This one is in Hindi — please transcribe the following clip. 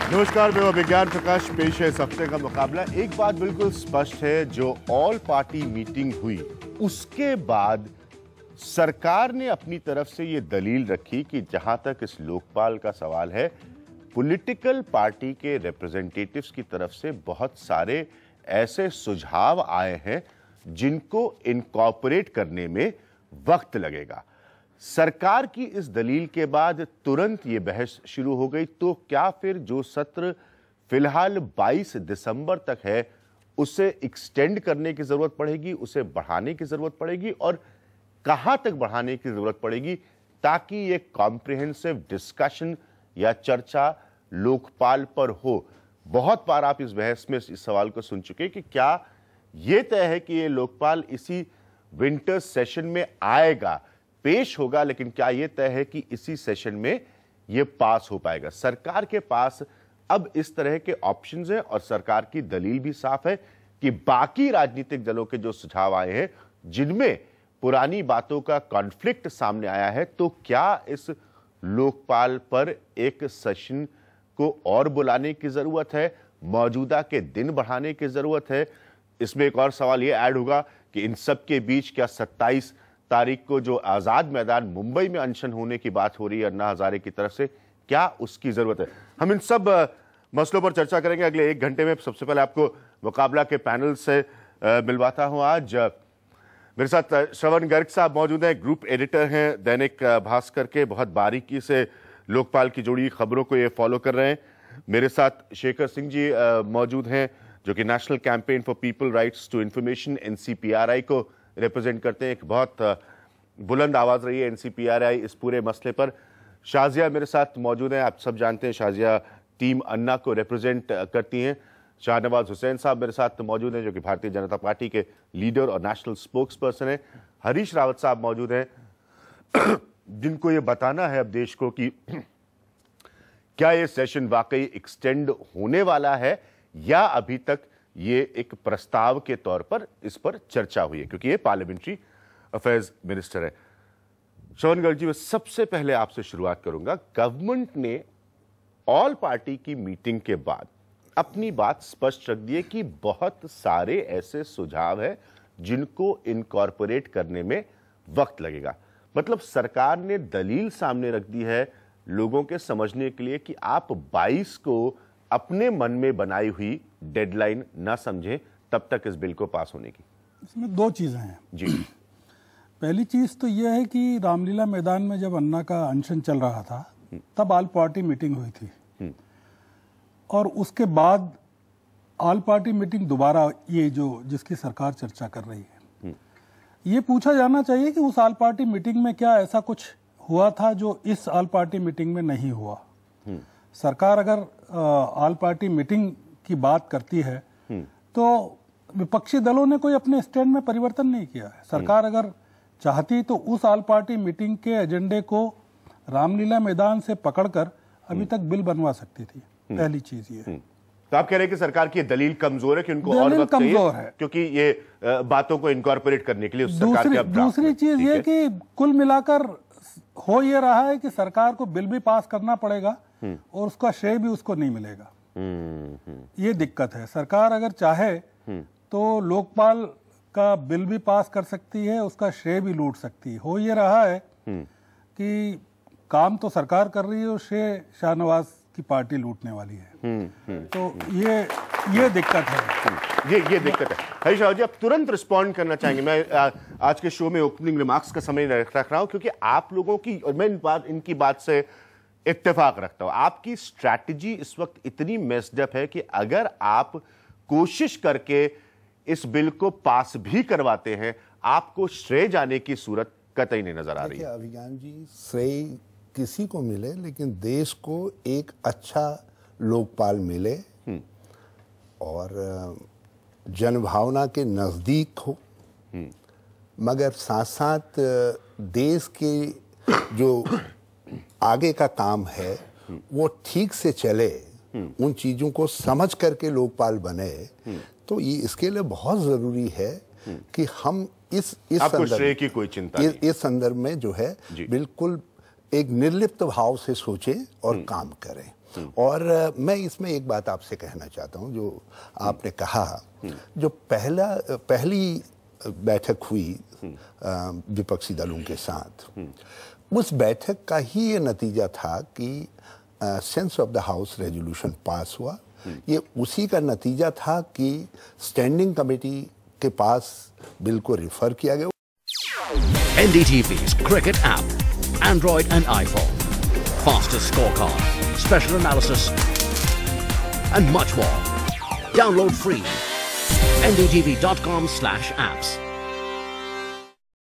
नमस्कार, मैं विज्ञान प्रकाश। पेश है इस हफ्ते का मुकाबला। एक बात बिल्कुल स्पष्ट है, जो ऑल पार्टी मीटिंग हुई उसके बाद सरकार ने अपनी तरफ से ये दलील रखी कि जहां तक इस लोकपाल का सवाल है, पॉलिटिकल पार्टी के रिप्रेजेंटेटिव्स की तरफ से बहुत सारे ऐसे सुझाव आए हैं जिनको इनकॉर्पोरेट करने में वक्त लगेगा। सरकार की इस दलील के बाद तुरंत ये बहस शुरू हो गई। तो क्या फिर जो सत्र फिलहाल 22 दिसंबर तक है उसे एक्सटेंड करने की जरूरत पड़ेगी, उसे बढ़ाने की जरूरत पड़ेगी, और कहां तक बढ़ाने की जरूरत पड़ेगी ताकि ये कॉम्प्रिहेंसिव डिस्कशन या चर्चा लोकपाल पर हो? बहुत बार आप इस बहस में इस सवाल को सुन चुके कि क्या यह तय है कि ये लोकपाल इसी विंटर सेशन में आएगा, पेश होगा, लेकिन क्या यह तय है कि इसी सेशन में यह पास हो पाएगा? सरकार के पास अब इस तरह के ऑप्शंस हैं और सरकार की दलील भी साफ है कि बाकी राजनीतिक दलों के जो सुझाव आए हैं जिनमें पुरानी बातों का कॉन्फ्लिक्ट सामने आया है, तो क्या इस लोकपाल पर एक सेशन को और बुलाने की जरूरत है, मौजूदा के दिन बढ़ाने की जरूरत है? इसमें एक और सवाल यह ऐड होगा कि इन सब के बीच क्या 27 तारीख को जो आजाद मैदान मुंबई में अनशन होने की बात हो रही है अन्ना हजारे की तरफ से, क्या उसकी जरूरत है? हम इन सब मसलों पर चर्चा करेंगे अगले 1 घंटे में। सबसे पहले आपको मुकाबला के पैनल से मिलवाता हूं। आज मेरे साथ श्रवण गर्ग साहब मौजूद हैं, ग्रुप एडिटर हैं दैनिक भास्कर के, बहुत बारीकी से लोकपाल की जुड़ी खबरों को ये फॉलो कर रहे हैं। मेरे साथ शेखर सिंह जी मौजूद हैं जो कि national campaign for people rights to information NCPRI को रिप्रेजेंट करते हैं। एक बहुत बुलंद आवाज रही है NCPRI इस पूरे मसले पर। शाजिया मेरे साथ मौजूद हैं, आप सब जानते हैं शाजिया टीम अन्ना को रिप्रेजेंट करती हैं। शाहनवाज हुसैन साहब मेरे साथ मौजूद हैं जो कि भारतीय जनता पार्टी के लीडर और नेशनल स्पोक्स पर्सन हैं। हरीश रावत साहब मौजूद हैं जिनको ये बताना है अब देश को कि क्या ये सेशन वाकई एक्सटेंड होने वाला है या अभी तक ये एक प्रस्ताव के तौर पर इस पर चर्चा हुई है, क्योंकि ये पार्लियामेंट्री अफेयर्स मिनिस्टर है। श्रवण गर्ग जी, मैं सबसे पहले आपसे शुरुआत करूंगा। गवर्नमेंट ने ऑल पार्टी की मीटिंग के बाद अपनी बात स्पष्ट रख दी है कि बहुत सारे ऐसे सुझाव हैं जिनको इनकॉर्पोरेट करने में वक्त लगेगा। मतलब सरकार ने दलील सामने रख दी है लोगों के समझने के लिए कि आप 22 को अपने मन में बनाई हुई डेडलाइन ना समझें तब तक इस बिल को पास होने की। इसमें 2 चीजें हैं जी। पहली चीज तो यह है कि रामलीला मैदान में जब अन्ना का अनशन चल रहा था तब ऑल पार्टी मीटिंग हुई थी और उसके बाद ऑल पार्टी मीटिंग दोबारा ये जो जिसकी सरकार चर्चा कर रही है, ये पूछा जाना चाहिए कि उस ऑल पार्टी मीटिंग में क्या ऐसा कुछ हुआ था जो इस ऑल पार्टी मीटिंग में नहीं हुआ। सरकार अगर ऑल पार्टी मीटिंग की बात करती है तो विपक्षी दलों ने कोई अपने स्टैंड में परिवर्तन नहीं किया है। सरकार अगर चाहती तो उस ऑल पार्टी मीटिंग के एजेंडे को रामलीला मैदान से पकड़कर अभी तक बिल बनवा सकती थी। पहली चीज ये। तो आप कह रहे हैं कि सरकार की दलील कमजोर है कि उनको और वक्त कमजोर है क्योंकि ये बातों को इनकॉर्पोरेट करने के लिए सरकार के दूसरी चीज ये कि कुल मिलाकर हो ये रहा है कि सरकार को बिल भी पास करना पड़ेगा और उसका श्रेय भी उसको नहीं मिलेगा। ये दिक्कत है। सरकार अगर चाहे तो लोकपाल का बिल भी पास कर सकती है, उसका श्रेय भी लूट सकती है। हो ये रहा है कि काम तो सरकार कर रही है और श्रेय शाहनवाज की पार्टी लूटने वाली है। तो ये दिक्कत है। ये दिक्कत है। हरीश राव जी, आप तुरंत रिस्पॉन्ड करना चाहेंगे। मैं आज के शो में ओपनिंग रिमार्क्स का समय रख रहा हूं क्योंकि आप लोगों की, और मैं इनकी बात से इत्तेफाक रखता हूं, आपकी स्ट्रैटेजी इस वक्त इतनी मेस्ड अप है कि अगर आप कोशिश करके इस बिल को पास भी करवाते हैं, आपको श्रेय जाने की सूरत कतई नहीं नजर आ रही है। अभिज्ञान जी, श्रेय किसी को मिले लेकिन देश को एक अच्छा लोकपाल मिले और जनभावना के नजदीक हो, मगर साथ साथ देश के जो आगे का काम है वो ठीक से चले, उन चीजों को समझ करके लोकपाल बने। तो ये इसके लिए बहुत जरूरी है कि हम इस श्रेय की कोई चिंता नहीं। इस संदर्भ में जो है बिल्कुल एक निर्लिप्त भाव से सोचें और काम करें। और मैं इसमें एक बात आपसे कहना चाहता हूं, जो आपने कहा, जो पहली बैठक हुई विपक्षी दलों के साथ, उस बैठक का ही ये नतीजा था कि sense of the house resolution pass हुआ। ये उसी का नतीजा था कि स्टैंडिंग कमेटी के पास बिल को रिफर किया गया। NDTV's cricket app, Android and iPhone, fastest scorecard, special analysis, and much more. Download free. ndtv.com/apps.